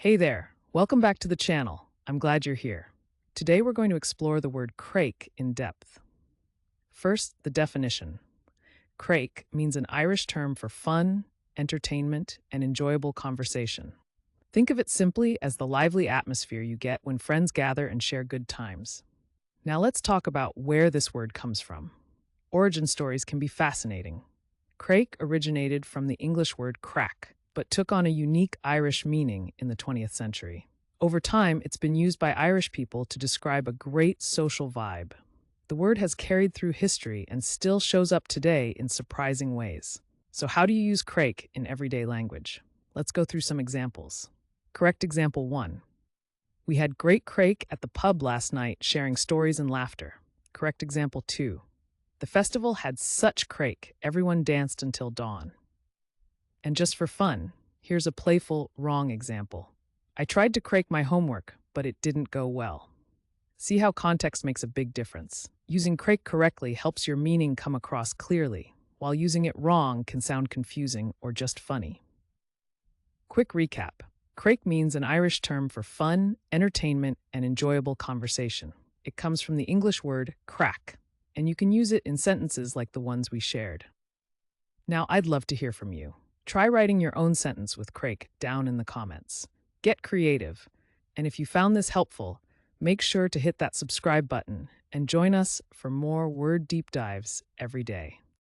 Hey there, welcome back to the channel. I'm glad you're here. Today we're going to explore the word craic in depth. First, the definition. Craic means an Irish term for fun, entertainment, and enjoyable conversation. Think of it simply as the lively atmosphere you get when friends gather and share good times. Now let's talk about where this word comes from. Origin stories can be fascinating. Craic originated from the English word crack, but took on a unique Irish meaning in the 20th century. Over time, it's been used by Irish people to describe a great social vibe. The word has carried through history and still shows up today in surprising ways. So how do you use craic in everyday language? Let's go through some examples. Correct example 1. We had great craic at the pub last night sharing stories and laughter. Correct example 2. The festival had such craic, everyone danced until dawn. And just for fun, here's a playful, wrong example. I tried to craic my homework, but it didn't go well. See how context makes a big difference. Using craic correctly helps your meaning come across clearly, while using it wrong can sound confusing or just funny. Quick recap. Craic means an Irish term for fun, entertainment, and enjoyable conversation. It comes from the English word crack, and you can use it in sentences like the ones we shared. Now, I'd love to hear from you. Try writing your own sentence with craic down in the comments. Get creative. And if you found this helpful, make sure to hit that subscribe button and join us for more word deep dives every day.